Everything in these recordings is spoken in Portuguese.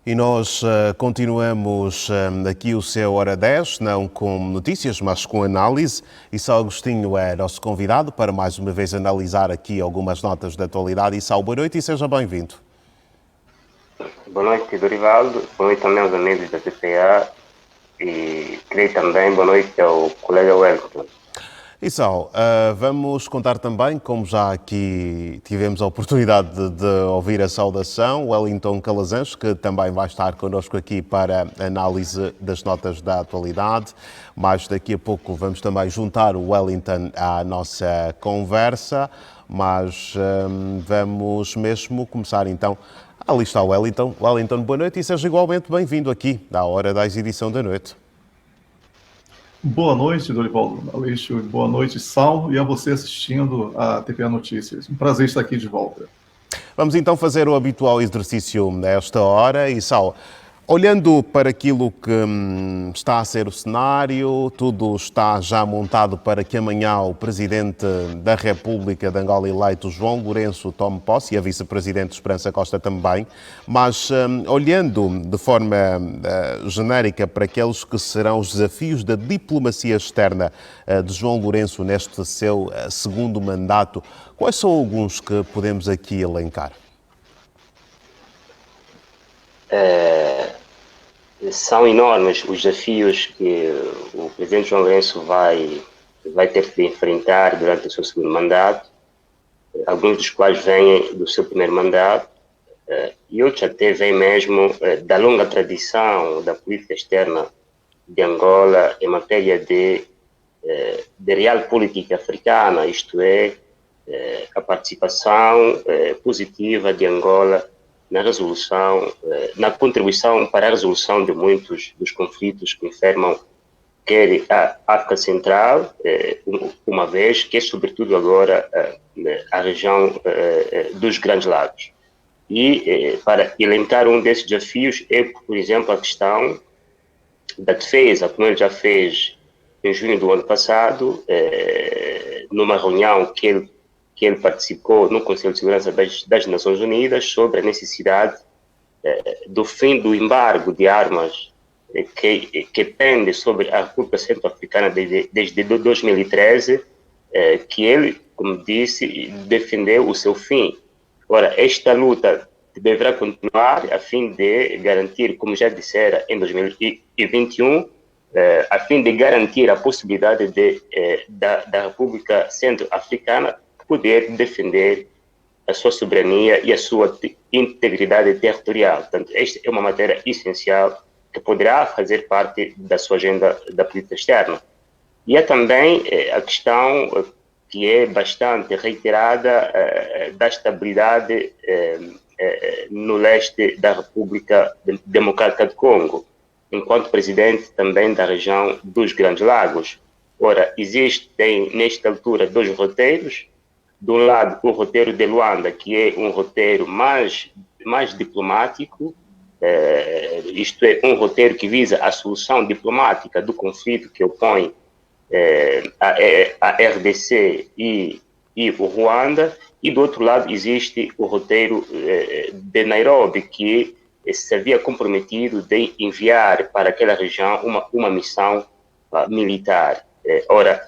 E nós continuamos aqui o seu Hora 10, não com notícias, mas com análise. E Sá Agostinho é nosso convidado para mais uma vez analisar aqui algumas notas da atualidade. E Sá, boa noite e seja bem-vindo. Boa noite, Dorivaldo. Boa noite também aos amigos da TPA e creio também boa noite ao colega Wellington. E Sal, vamos contar também, como já aqui tivemos a oportunidade de ouvir a saudação, o Wellington Calazans, que também vai estar connosco aqui para análise das notas da atualidade. Mas daqui a pouco vamos também juntar o Wellington à nossa conversa, mas vamos mesmo começar então. Ali está o Wellington. Wellington, boa noite e seja igualmente bem-vindo aqui à hora da exibição da noite. Boa noite, Dorivaldo Aleixo. Boa noite, Sal, e a você assistindo a TPA Notícias. Um prazer estar aqui de volta. Vamos então fazer o habitual exercício nesta hora. E Sal, olhando para aquilo que está a ser o cenário, tudo está já montado para que amanhã o Presidente da República de Angola eleito, João Lourenço, tome posse e a Vice-Presidente Esperança Costa também. Mas olhando de forma genérica para aqueles que serão os desafios da diplomacia externa de João Lourenço neste seu segundo mandato, quais são alguns que podemos aqui elencar? São enormes os desafios que o presidente João Lourenço vai ter de enfrentar durante o seu segundo mandato, alguns dos quais vêm do seu primeiro mandato, e outros até vêm mesmo da longa tradição da política externa de Angola em matéria de realpolitik africana, isto é, a participação positiva de Angola na resolução, na contribuição para a resolução de muitos dos conflitos que enfermam quer a África Central, uma vez, que é sobretudo agora a região dos Grandes Lagos. E para elencar um desses desafios é, por exemplo, a questão da defesa, como ele já fez em junho do ano passado, numa reunião que ele participou no Conselho de Segurança das Nações Unidas sobre a necessidade do fim do embargo de armas que pende sobre a República Centro-Africana desde 2013, que ele, como disse, defendeu o seu fim. Ora, esta luta deverá continuar a fim de garantir, como já dissera, em 2021, a fim de garantir a possibilidade da República Centro-Africana poder defender a sua soberania e a sua integridade territorial. Portanto, esta é uma matéria essencial que poderá fazer parte da sua agenda da política externa. E há também a questão que é bastante reiterada da estabilidade no leste da República Democrática do Congo, enquanto presidente também da região dos Grandes Lagos. Ora, existem nesta altura dois roteiros. De um lado, o roteiro de Luanda, que é um roteiro mais diplomático, isto é, um roteiro que visa a solução diplomática do conflito que opõe a RDC e o Ruanda, e do outro lado existe o roteiro de Nairobi, que se havia comprometido de enviar para aquela região uma missão militar. Ora,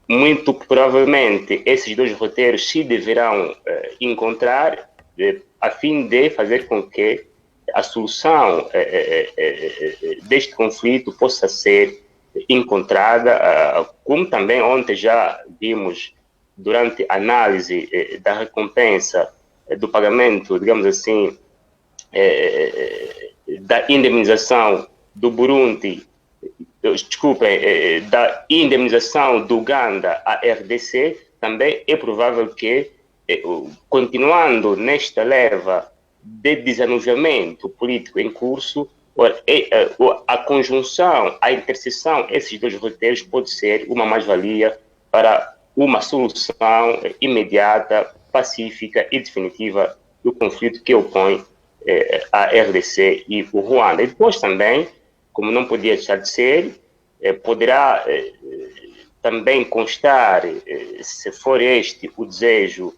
muito provavelmente esses dois roteiros se deverão encontrar a fim de fazer com que a solução deste conflito possa ser encontrada, como também ontem já vimos durante a análise da recompensa do pagamento, digamos assim, da indemnização do Burundi, da indemnização do Uganda à RDC, também é provável que, continuando nesta leva de desanujamento político em curso, a conjunção, a interseção, esses dois roteiros pode ser uma mais-valia para uma solução imediata, pacífica e definitiva do conflito que opõe a RDC e o Ruanda. E depois também, como não podia deixar de ser, poderá também constar, se for este o desejo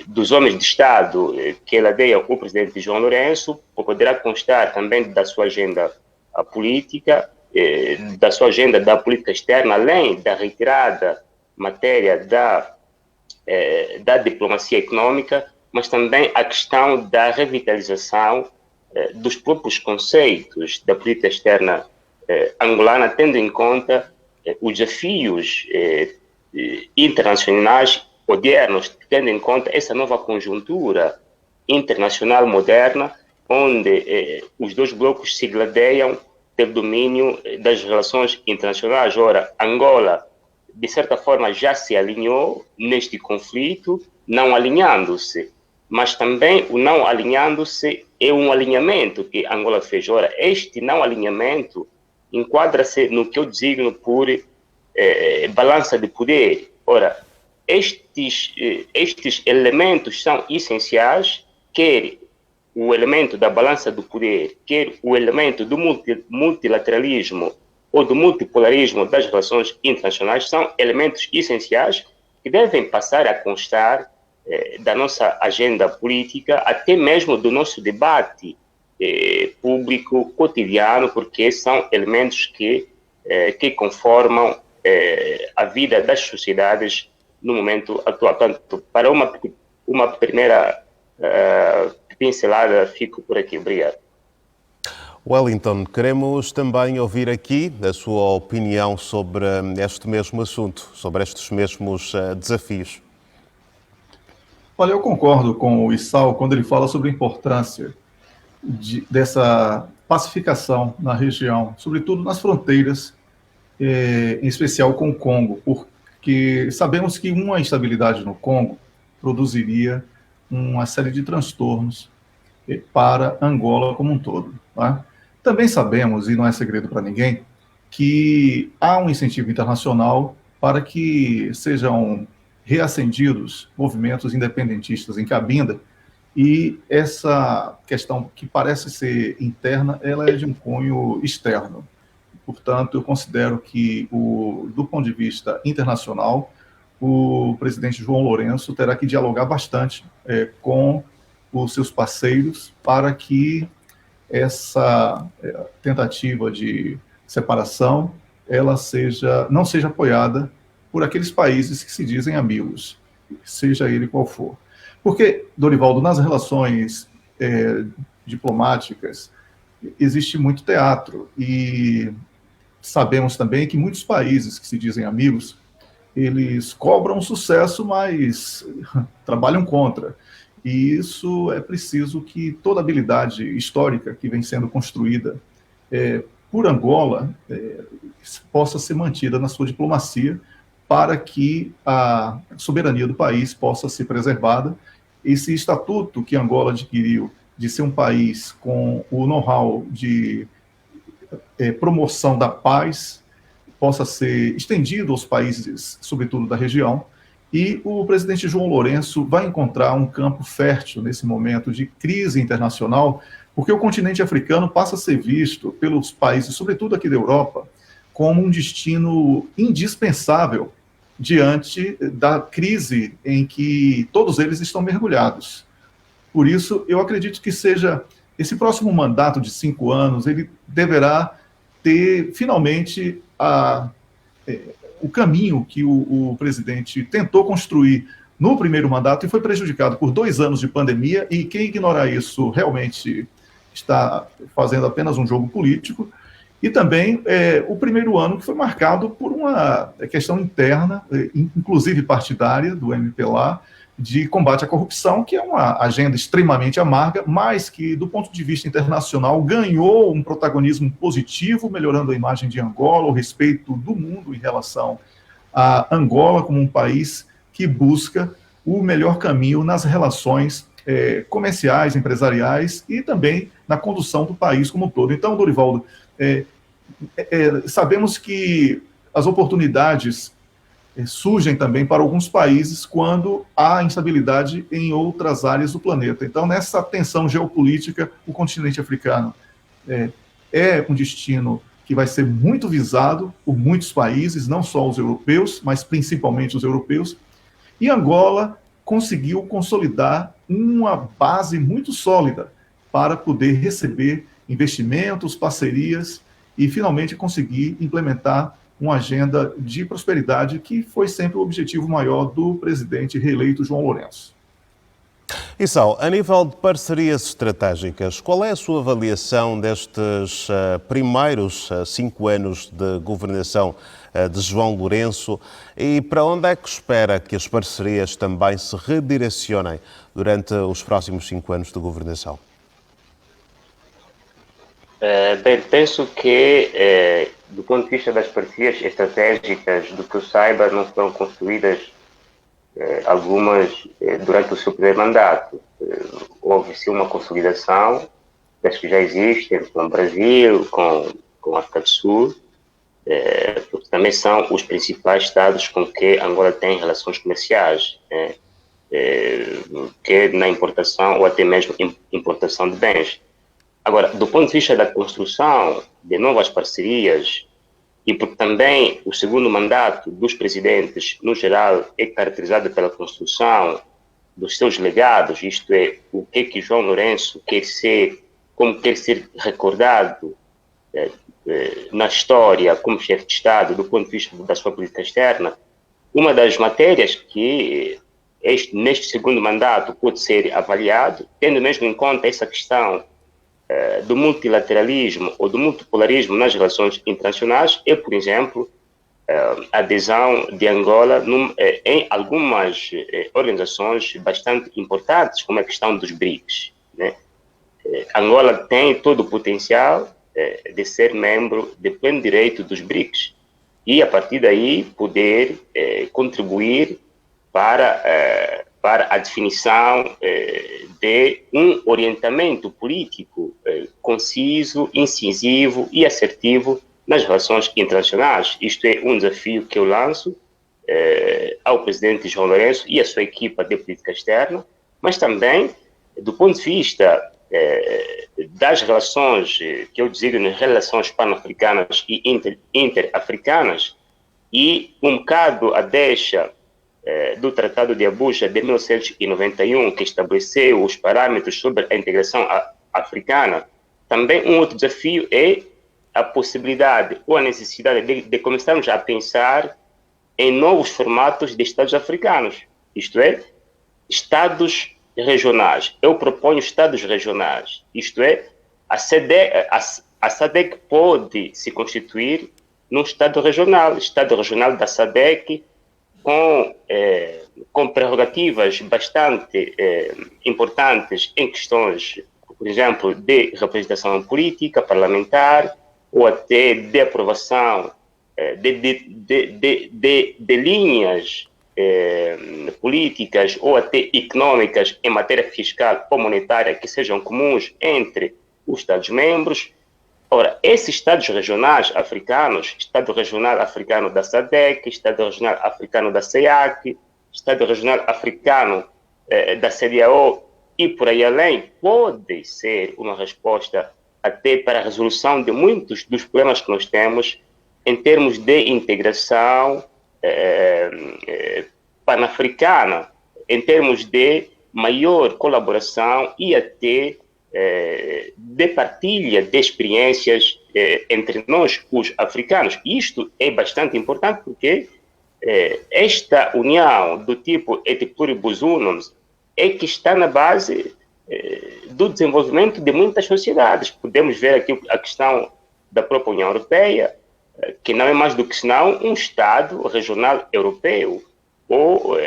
dos homens de Estado que ladeia o presidente João Lourenço, poderá constar também da sua agenda política, da sua agenda da política externa, além da retirada matéria da diplomacia econômica, mas também a questão da revitalização dos próprios conceitos da política externa angolana, tendo em conta os desafios internacionais modernos, tendo em conta essa nova conjuntura internacional moderna, onde os dois blocos se gladeiam pelo domínio das relações internacionais. Ora, Angola, de certa forma, já se alinhou neste conflito, não alinhando-se, mas também o não alinhando-se é um alinhamento que Angola fez. Ora, este não alinhamento enquadra-se no que eu designo por balança de poder. Ora, estes elementos são essenciais, quer o elemento da balança do poder, quer o elemento do multilateralismo ou do multipolarismo das relações internacionais, são elementos essenciais que devem passar a constar da nossa agenda política, até mesmo do nosso debate público cotidiano, porque são elementos que conformam a vida das sociedades no momento atual. Portanto, para uma primeira pincelada, fico por aqui. Obrigado. Wellington, queremos também ouvir aqui a sua opinião sobre este mesmo assunto, sobre estes mesmos desafios. Olha, eu concordo com o Issal quando ele fala sobre a importância dessa pacificação na região, sobretudo nas fronteiras, em especial com o Congo, porque sabemos que uma instabilidade no Congo produziria uma série de transtornos para Angola como um todo. Tá? Também sabemos, e não é segredo para ninguém, que há um incentivo internacional para que sejam reacendidos movimentos independentistas em Cabinda, e essa questão que parece ser interna, ela é de um cunho externo. Portanto, eu considero que, do ponto de vista internacional, o presidente João Lourenço terá que dialogar bastante com os seus parceiros para que essa tentativa de separação ela não seja apoiada por aqueles países que se dizem amigos, seja ele qual for. Porque, Dorivaldo, nas relações diplomáticas existe muito teatro, e sabemos também que muitos países que se dizem amigos, eles cobram sucesso, mas trabalham contra. E isso é preciso que toda a habilidade histórica que vem sendo construída por Angola possa ser mantida na sua diplomacia, para que a soberania do país possa ser preservada. Esse estatuto que Angola adquiriu de ser um país com o know-how de promoção da paz possa ser estendido aos países, sobretudo da região, e o presidente João Lourenço vai encontrar um campo fértil nesse momento de crise internacional, porque o continente africano passa a ser visto pelos países, sobretudo aqui da Europa, como um destino indispensável diante da crise em que todos eles estão mergulhados. Por isso, eu acredito que seja esse próximo mandato de 5 anos, ele deverá ter, finalmente, o caminho que o presidente tentou construir no primeiro mandato e foi prejudicado por 2 anos de pandemia, e quem ignorar isso realmente está fazendo apenas um jogo político. E também o primeiro ano que foi marcado por uma questão interna, inclusive partidária, do MPLA, de combate à corrupção, que é uma agenda extremamente amarga, mas que, do ponto de vista internacional, ganhou um protagonismo positivo, melhorando a imagem de Angola, o respeito do mundo em relação a Angola como um país que busca o melhor caminho nas relações comerciais, empresariais e também na condução do país como um todo. Então, Dorivaldo, sabemos que as oportunidades surgem também para alguns países quando há instabilidade em outras áreas do planeta. Então, nessa tensão geopolítica, o continente africano é um destino que vai ser muito visado por muitos países, não só os europeus, mas principalmente os europeus. E Angola conseguiu consolidar uma base muito sólida para poder receber investimentos, parcerias e finalmente conseguir implementar uma agenda de prosperidade que foi sempre o objetivo maior do presidente reeleito João Lourenço. Isao, a nível de parcerias estratégicas, qual é a sua avaliação destes primeiros 5 anos de governação de João Lourenço e para onde é que espera que as parcerias também se redirecionem durante os próximos 5 anos de governação? Bem, penso que, do ponto de vista das parcerias estratégicas, do que eu saiba, não foram construídas algumas durante o seu primeiro mandato. Houve sim uma consolidação das que já existem com o Brasil, com a África do Sul, porque também são os principais estados com que Angola tem relações comerciais, que na importação ou até mesmo importação de bens. Agora, do ponto de vista da construção de novas parcerias, e porque também o segundo mandato dos presidentes, no geral, é caracterizado pela construção dos seus legados, isto é, o que João Lourenço quer ser, como quer ser recordado na história como chefe de Estado, do ponto de vista da sua política externa. Uma das matérias que neste segundo mandato pode ser avaliado, tendo mesmo em conta essa questão do multilateralismo ou do multipolarismo nas relações internacionais, é, por exemplo, a adesão de Angola em algumas organizações bastante importantes, como a questão dos BRICS, né? Angola tem todo o potencial de ser membro de pleno direito dos BRICS e, a partir daí, poder contribuir para a definição de um orientamento político conciso, incisivo e assertivo nas relações internacionais. Isto é um desafio que eu lanço ao presidente João Lourenço e à sua equipa de política externa, mas também do ponto de vista das relações, que eu designo relações pan-africanas e inter-africanas, e um bocado a deixa do Tratado de Abuja de 1991, que estabeleceu os parâmetros sobre a integração africana. Também um outro desafio é a possibilidade ou a necessidade de começarmos a pensar em novos formatos de Estados africanos, isto é, Estados regionais. Eu proponho Estados regionais, isto é, a SADC pode se constituir num Estado regional da SADC, com prerrogativas bastante importantes em questões, por exemplo, de representação política, parlamentar, ou até de aprovação de linhas políticas ou até econômicas em matéria fiscal ou monetária que sejam comuns entre os Estados-membros. Ora, esses Estados regionais africanos, Estado regional africano da SADC, Estado regional africano da CEEAC, Estado regional africano da CEDEAO e por aí além, pode ser uma resposta até para a resolução de muitos dos problemas que nós temos em termos de integração pan-africana, em termos de maior colaboração e até de partilha de experiências entre nós, os africanos. Isto é bastante importante porque esta união do tipo et pluribus unum é que está na base do desenvolvimento de muitas sociedades. Podemos ver aqui a questão da própria União Europeia, que não é mais do que senão um Estado regional europeu ou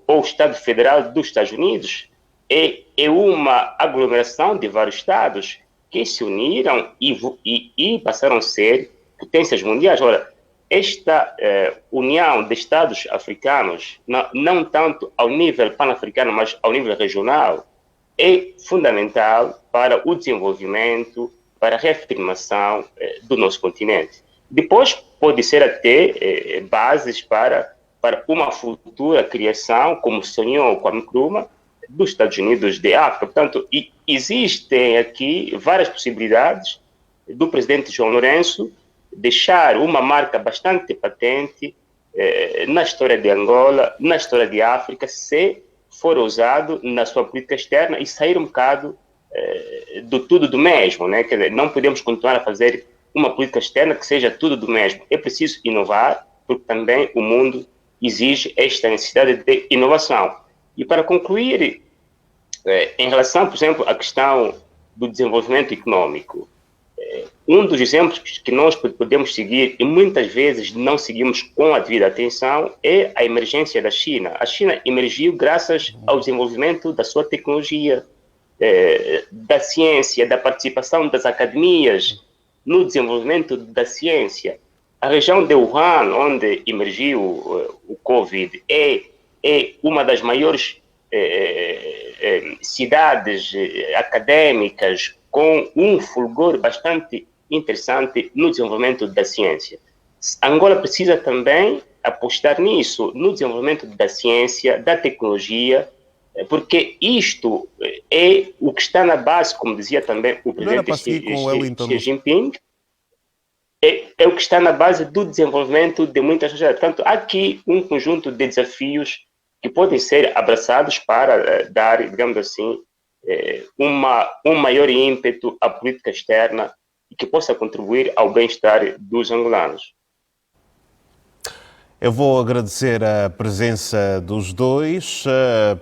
o Estado Federal dos Estados Unidos. É uma aglomeração de vários Estados que se uniram e passaram a ser potências mundiais. Ora, esta união de Estados africanos, não tanto ao nível pan-africano, mas ao nível regional, é fundamental para o desenvolvimento, para a reafirmação do nosso continente. Depois, pode ser até bases para uma futura criação, como sonhou Kwame Nkrumah, dos Estados Unidos de África. Portanto, existem aqui várias possibilidades do presidente João Lourenço deixar uma marca bastante patente na história de Angola, na história de África, se for usado na sua política externa e sair um bocado do tudo do mesmo, né? Quer dizer, não podemos continuar a fazer uma política externa que seja tudo do mesmo. É preciso inovar, porque também o mundo exige esta necessidade de inovação. E para concluir, em relação, por exemplo, à questão do desenvolvimento econômico, um dos exemplos que nós podemos seguir, e muitas vezes não seguimos com a devida atenção, é a emergência da China. A China emergiu graças ao desenvolvimento da sua tecnologia, da ciência, da participação das academias no desenvolvimento da ciência. A região de Wuhan, onde emergiu o Covid, é uma das maiores cidades acadêmicas com um fulgor bastante interessante no desenvolvimento da ciência. Angola precisa também apostar nisso, no desenvolvimento da ciência, da tecnologia, porque isto é o que está na base, como dizia também o presidente Xi Jinping, é o que está na base do desenvolvimento de muitas sociedades. Portanto, há aqui um conjunto de desafios que podem ser abraçados para dar, digamos assim, um maior ímpeto à política externa e que possa contribuir ao bem-estar dos angolanos. Eu vou agradecer a presença dos dois,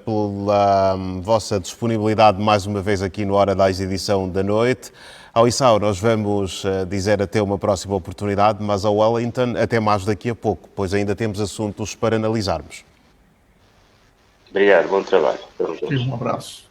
pela vossa disponibilidade mais uma vez aqui no Hora 10, edição da noite. Ao Issao, nós vamos dizer até uma próxima oportunidade, mas ao Wellington até mais daqui a pouco, pois ainda temos assuntos para analisarmos. Obrigado, bom trabalho. Um abraço.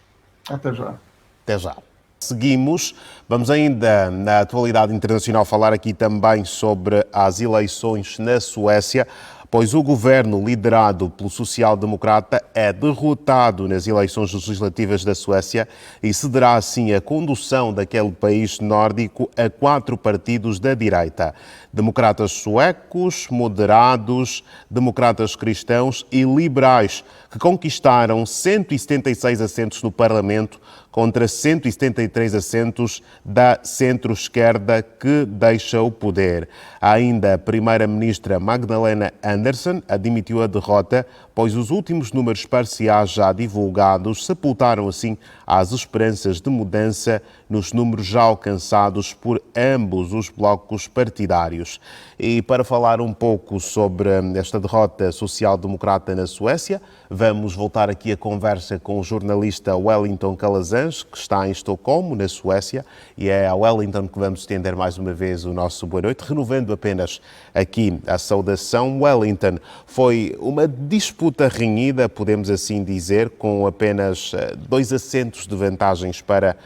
Até já. Até já. Seguimos, vamos ainda na atualidade internacional falar aqui também sobre as eleições na Suécia, pois o governo liderado pelo social-democrata é derrotado nas eleições legislativas da Suécia e cederá assim a condução daquele país nórdico a 4 partidos da direita: democratas suecos, moderados, democratas cristãos e liberais, que conquistaram 176 assentos no Parlamento contra 173 assentos da centro-esquerda, que deixa o poder. Ainda a primeira-ministra Magdalena Andersson admitiu a derrota, pois os últimos números parciais já divulgados sepultaram assim as esperanças de mudança nos números já alcançados por ambos os blocos partidários. E para falar um pouco sobre esta derrota social-democrata na Suécia, vamos voltar aqui a conversa com o jornalista Wellington Calazans, que está em Estocolmo, na Suécia, e é a Wellington que vamos estender mais uma vez o nosso boa noite, renovando apenas aqui a saudação. Wellington, foi uma disputa renhida, podemos assim dizer, com apenas 2 assentos de vantagens para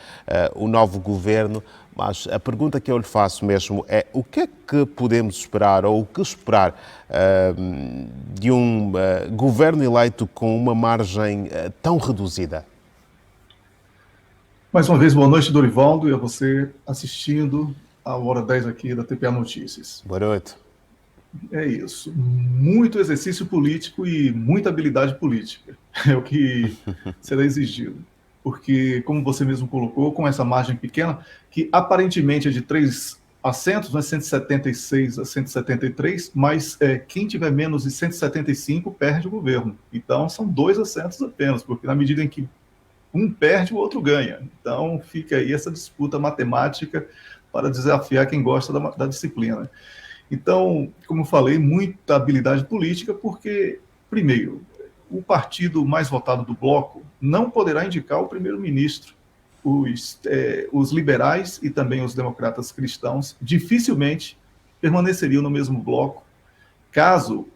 o novo governo. Mas a pergunta que eu lhe faço mesmo é: o que é que podemos esperar, ou o que esperar de um governo eleito com uma margem tão reduzida? Mais uma vez, boa noite, Dorivaldo, e a você assistindo à Hora 10 aqui da TPA Notícias. Boa noite. É isso. Muito exercício político e muita habilidade política. É o que será exigido. Porque, como você mesmo colocou, com essa margem pequena, que aparentemente é de 3 assentos, né, 176 a 173, mas quem tiver menos de 175 perde o governo. Então, são 2 assentos apenas, porque na medida em que um perde, o outro ganha. Então, fica aí essa disputa matemática para desafiar quem gosta da disciplina. Então, como eu falei, muita habilidade política, porque, primeiro, o partido mais votado do bloco não poderá indicar o primeiro-ministro. Os liberais e também os democratas cristãos dificilmente permaneceriam no mesmo bloco, caso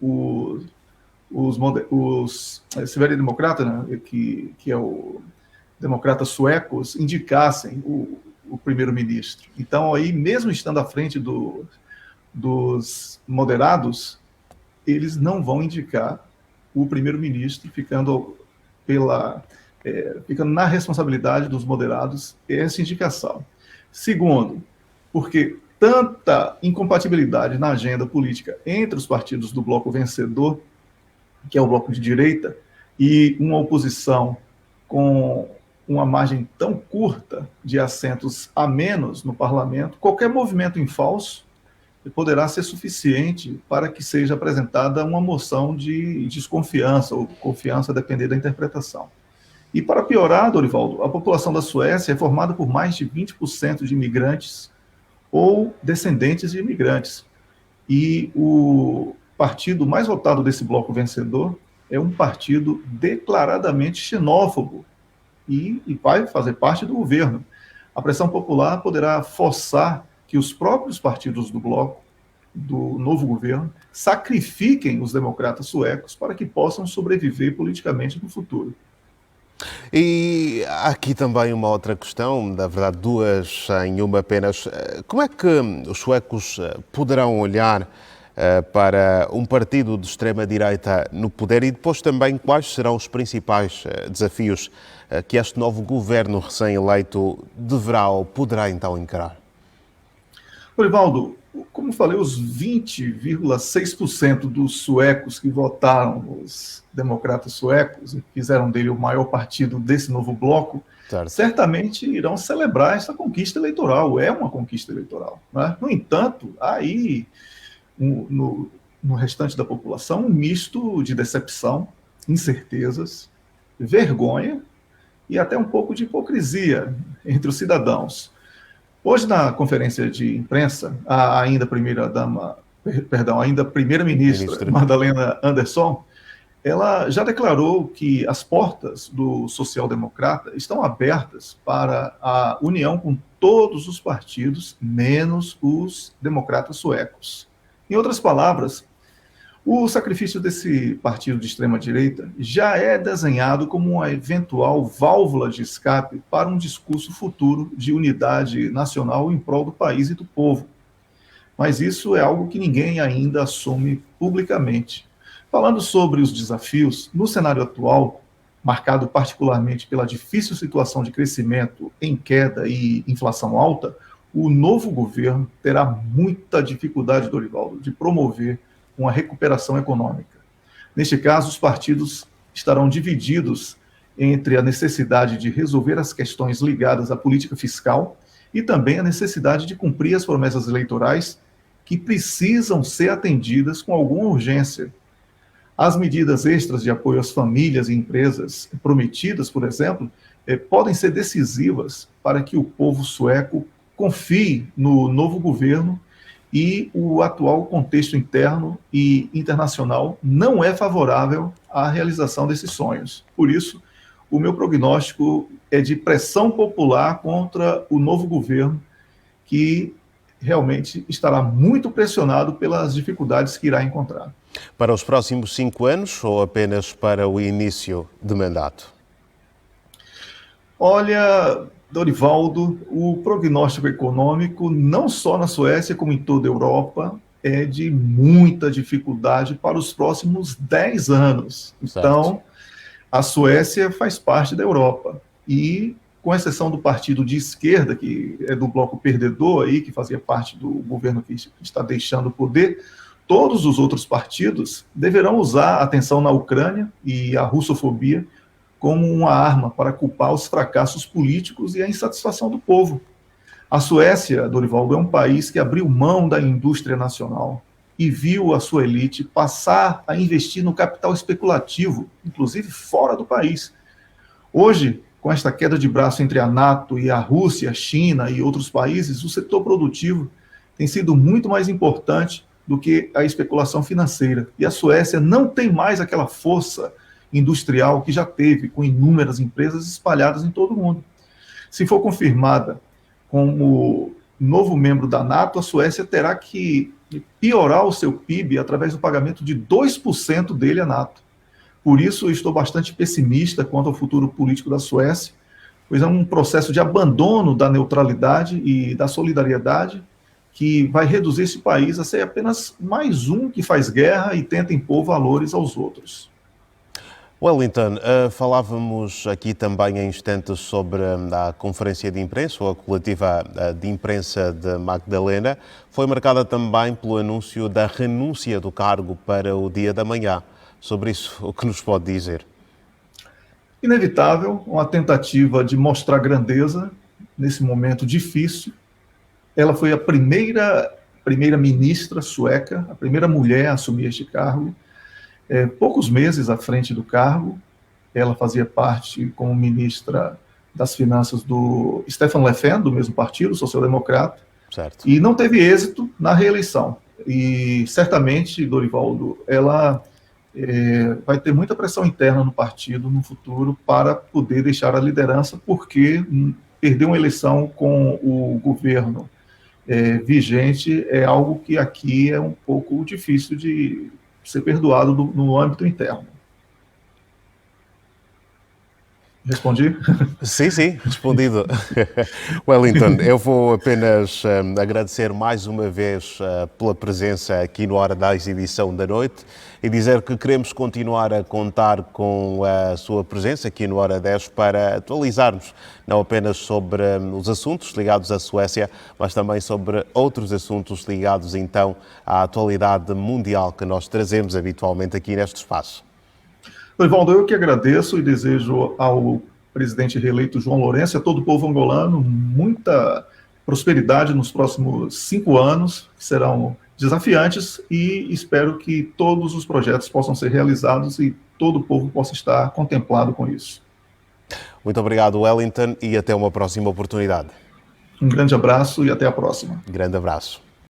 esse velho democrata, né, que é o democratas suecos, indicassem o primeiro-ministro. Então, aí, mesmo estando à frente dos moderados, eles não vão indicar o primeiro-ministro, ficando na responsabilidade dos moderados essa indicação. Segundo, porque tanta incompatibilidade na agenda política entre os partidos do bloco vencedor, que é o bloco de direita, e uma oposição com uma margem tão curta de assentos a menos no parlamento, qualquer movimento em falso poderá ser suficiente para que seja apresentada uma moção de desconfiança ou confiança, a depender da interpretação. E para piorar, Dorivaldo, a população da Suécia é formada por mais de 20% de imigrantes ou descendentes de imigrantes. E o partido mais votado desse bloco vencedor é um partido declaradamente xenófobo e vai fazer parte do governo. A pressão popular poderá forçar que os próprios partidos do bloco, do novo governo, sacrifiquem os democratas suecos para que possam sobreviver politicamente no futuro. E há aqui também uma outra questão, na verdade duas em uma apenas. Como é que os suecos poderão olhar para um partido de extrema-direita no poder e depois também quais serão os principais desafios que este novo governo recém-eleito deverá ou poderá então encarar? Orivaldo, como falei, os 20,6% dos suecos que votaram nos democratas suecos e fizeram dele o maior partido desse novo bloco, Certo. certamente irão celebrar essa conquista eleitoral. É uma conquista eleitoral, né? No entanto, aí no restante da população um misto de decepção, incertezas, vergonha e até um pouco de hipocrisia entre os cidadãos. Hoje, na conferência de imprensa, a ainda primeira-ministra Magdalena Andersson, ela já declarou que as portas do social-democrata estão abertas para a união com todos os partidos, menos os democratas suecos. Em outras palavras, o sacrifício desse partido de extrema-direita já é desenhado como uma eventual válvula de escape para um discurso futuro de unidade nacional em prol do país e do povo. Mas isso é algo que ninguém ainda assume publicamente. Falando sobre os desafios, no cenário atual, marcado particularmente pela difícil situação de crescimento em queda e inflação alta, o novo governo terá muita dificuldade, Dorivaldo, de promover uma recuperação econômica. Neste caso, os partidos estarão divididos entre a necessidade de resolver as questões ligadas à política fiscal e também a necessidade de cumprir as promessas eleitorais que precisam ser atendidas com alguma urgência. As medidas extras de apoio às famílias e empresas prometidas, por exemplo, podem ser decisivas para que o povo sueco confie no novo governo e o atual contexto interno e internacional não é favorável à realização desses sonhos. Por isso, o meu prognóstico é de pressão popular contra o novo governo, que realmente estará muito pressionado pelas dificuldades que irá encontrar. Para os próximos 5 anos ou apenas para o início de mandato? Olha, Dorivaldo, o prognóstico econômico, não só na Suécia, como em toda a Europa, é de muita dificuldade para os próximos 10 anos. Então, Certo. a Suécia faz parte da Europa. E, com exceção do partido de esquerda, que é do bloco perdedor, aí, que fazia parte do governo que está deixando o poder, todos os outros partidos deverão usar a tensão na Ucrânia e a russofobia como uma arma para culpar os fracassos políticos e a insatisfação do povo. A Suécia, Dorivaldo, é um país que abriu mão da indústria nacional e viu a sua elite passar a investir no capital especulativo, inclusive fora do país. Hoje, com esta queda de braço entre a NATO e a Rússia, a China e outros países, o setor produtivo tem sido muito mais importante do que a especulação financeira. E a Suécia não tem mais aquela força industrial que já teve, com inúmeras empresas espalhadas em todo o mundo. Se for confirmada como novo membro da NATO, a Suécia terá que piorar o seu PIB através do pagamento de 2% dele à NATO. Por isso, eu estou bastante pessimista quanto ao futuro político da Suécia, pois é um processo de abandono da neutralidade e da solidariedade que vai reduzir esse país a ser apenas mais um que faz guerra e tenta impor valores aos outros. Wellington, falávamos aqui também em instantes sobre a conferência de imprensa, ou a coletiva de imprensa de Magdalena. Foi marcada também pelo anúncio da renúncia do cargo para o dia da manhã. Sobre isso, o que nos pode dizer? Inevitável, uma tentativa de mostrar grandeza nesse momento difícil. Ela foi a primeira primeira-ministra sueca, a primeira mulher a assumir este cargo. Poucos meses à frente do cargo, ela fazia parte como ministra das Finanças do Stefan Löfven, do mesmo partido, social-democrata, certo. e não teve êxito na reeleição. E certamente, Dorivaldo, ela vai ter muita pressão interna no partido no futuro para poder deixar a liderança, porque perder uma eleição com o governo vigente é algo que aqui é um pouco difícil de ser perdoado no âmbito interno. Respondi? Sim, sim, respondido. Wellington, eu vou apenas agradecer mais uma vez pela presença aqui no Hora da Exibição da Noite e dizer que queremos continuar a contar com a sua presença aqui no Hora 10 para atualizarmos não apenas sobre os assuntos ligados à Suécia, mas também sobre outros assuntos ligados então à atualidade mundial que nós trazemos habitualmente aqui neste espaço. Dorivaldo, eu que agradeço e desejo ao presidente reeleito João Lourenço e a todo o povo angolano muita prosperidade nos próximos 5 anos, que serão desafiantes, e espero que todos os projetos possam ser realizados e todo o povo possa estar contemplado com isso. Muito obrigado, Wellington, e até uma próxima oportunidade. Um grande abraço e até a próxima. Grande abraço.